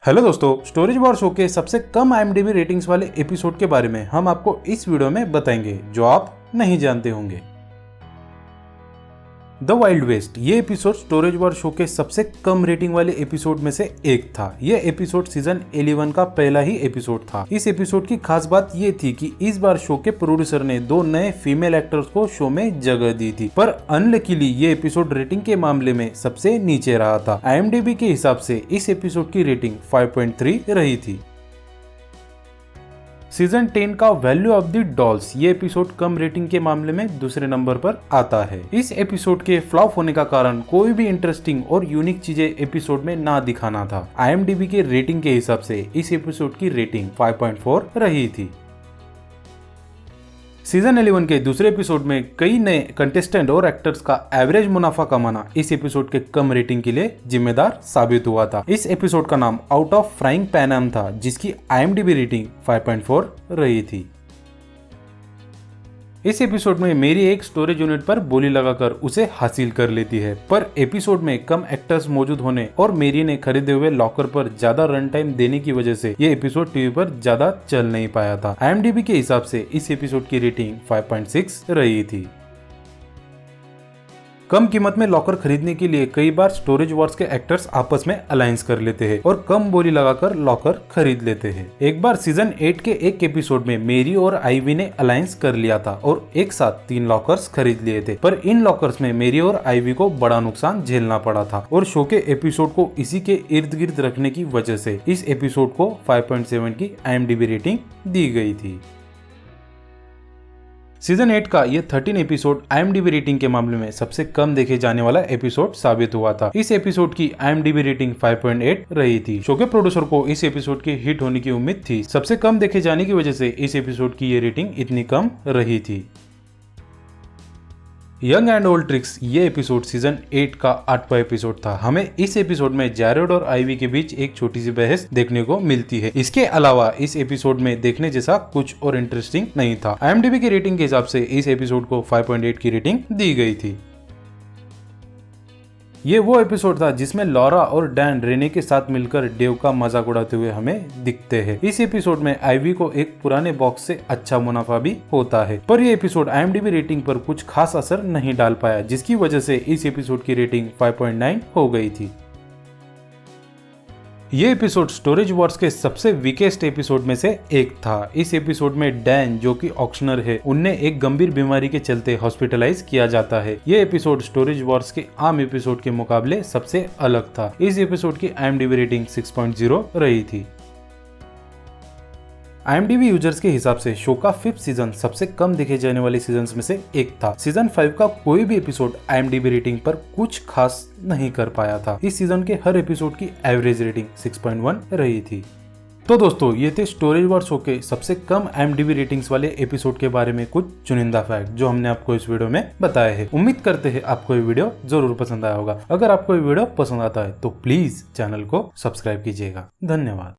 Hello दोस्तों, storage war show के सबसे कम IMDb रेटिंग्स वाले एपिसोड के बारे में हम आपको इस वीडियो में बताएंगे जो आप नहीं जानते होंगे। द वाइल्ड वेस्ट ये एपिसोड स्टोरेज वॉर शो के सबसे कम रेटिंग वाले एपिसोड में से एक था। यह एपिसोड सीजन 11 का पहला ही एपिसोड था। इस एपिसोड की खास बात ये थी कि इस बार शो के प्रोड्यूसर ने 2 नए फीमेल एक्टर्स को शो में जगह दी थी, पर अनलकीली ये एपिसोड रेटिंग के मामले में सबसे नीचे रहा था। IMDb के हिसाब से इस एपिसोड की रेटिंग 5.3 रही थी। सीजन 10 का वैल्यू ऑफ द डॉल्स ये एपिसोड कम रेटिंग के मामले में दूसरे नंबर पर आता है। इस एपिसोड के फ्लॉप होने का कारण कोई भी इंटरेस्टिंग और यूनिक चीजें एपिसोड में ना दिखाना था। IMDb के रेटिंग के हिसाब से इस एपिसोड की रेटिंग 5.4 रही थी। सीजन 11 के दूसरे एपिसोड में कई नए कंटेस्टेंट और एक्टर्स का एवरेज मुनाफा कमाना इस एपिसोड के कम रेटिंग के लिए जिम्मेदार साबित हुआ था। इस एपिसोड का नाम आउट ऑफ फ्राइंग पैन था, जिसकी IMDb रेटिंग 5.4 रही थी। इस एपिसोड में मेरी एक स्टोरेज यूनिट पर बोली लगाकर उसे हासिल कर लेती है, पर एपिसोड में कम एक्टर्स मौजूद होने और मेरी ने खरीदे हुए लॉकर पर ज्यादा रन टाइम देने की वजह से ये एपिसोड टीवी पर ज्यादा चल नहीं पाया था। IMDb के हिसाब से इस एपिसोड की रेटिंग 5.6 रही थी। कम कीमत में लॉकर खरीदने के लिए कई बार स्टोरेज वॉर्स के एक्टर्स आपस में अलायंस कर लेते हैं और कम बोली लगाकर लॉकर खरीद लेते हैं। एक बार सीजन 8 के एक एपिसोड में मेरी और आईवी ने अलायंस कर लिया था और एक साथ 3 लॉकर्स खरीद लिए थे, पर इन लॉकर्स में मेरी और आईवी को बड़ा नुकसान झेलना पड़ा था और शो के एपिसोड को इसी के इर्द गिर्द रखने की वजह से इस एपिसोड को 5.7 की IMDb रेटिंग दी गई थी। सीजन 8 का ये 13 एपिसोड IMDb रेटिंग के मामले में सबसे कम देखे जाने वाला एपिसोड साबित हुआ था। इस एपिसोड की IMDb रेटिंग 5.8 रही थी। शो के प्रोड्यूसर को इस एपिसोड के हिट होने की उम्मीद थी। सबसे कम देखे जाने की वजह से इस एपिसोड की ये रेटिंग इतनी कम रही थी। यंग एंड ओल्ड ट्रिक्स ये एपिसोड सीजन 8 का 8वां एपिसोड था। हमें इस एपिसोड में जैरेड और आईवी के बीच एक छोटी सी बहस देखने को मिलती है। इसके अलावा इस एपिसोड में देखने जैसा कुछ और इंटरेस्टिंग नहीं था। IMDb की रेटिंग के हिसाब से इस एपिसोड को 5.8 की रेटिंग दी गई थी। ये वो एपिसोड था जिसमें लॉरा और डैन रेने के साथ मिलकर डेव का मजाक उड़ाते हुए हमें दिखते हैं। इस एपिसोड में आईवी को एक पुराने बॉक्स से अच्छा मुनाफा भी होता है, पर ये एपिसोड IMDb रेटिंग पर कुछ खास असर नहीं डाल पाया, जिसकी वजह से इस एपिसोड की रेटिंग 5.9 हो गई थी। ये एपिसोड स्टोरेज वॉर्स के सबसे वीकेस्ट एपिसोड में से एक था। इस एपिसोड में डैन, जो कि ऑक्शनर है, उन्हें एक गंभीर बीमारी के चलते हॉस्पिटलाइज किया जाता है। ये एपिसोड स्टोरेज वॉर्स के आम एपिसोड के मुकाबले सबसे अलग था। इस एपिसोड की IMDb रेटिंग 6.0 रही थी। IMDb यूजर्स के हिसाब से शो का 5th सीजन सबसे कम देखे जाने वाले सीजन्स में से एक था। सीजन 5 का कोई भी एपिसोड IMDb रेटिंग पर कुछ खास नहीं कर पाया था। इस सीजन के हर एपिसोड की एवरेज रेटिंग 6.1 रही थी। तो दोस्तों, ये थे स्टोरेज वॉर शो के सबसे कम IMDb रेटिंग्स वाले एपिसोड के बारे में कुछ चुनिंदा फैक्ट जो हमने आपको इस वीडियो में बताए हैं। उम्मीद करते हैं आपको ये वीडियो जरूर पसंद आया होगा। अगर आपको ये वीडियो पसंद आता है तो प्लीज चैनल को सब्सक्राइब कीजिएगा। धन्यवाद।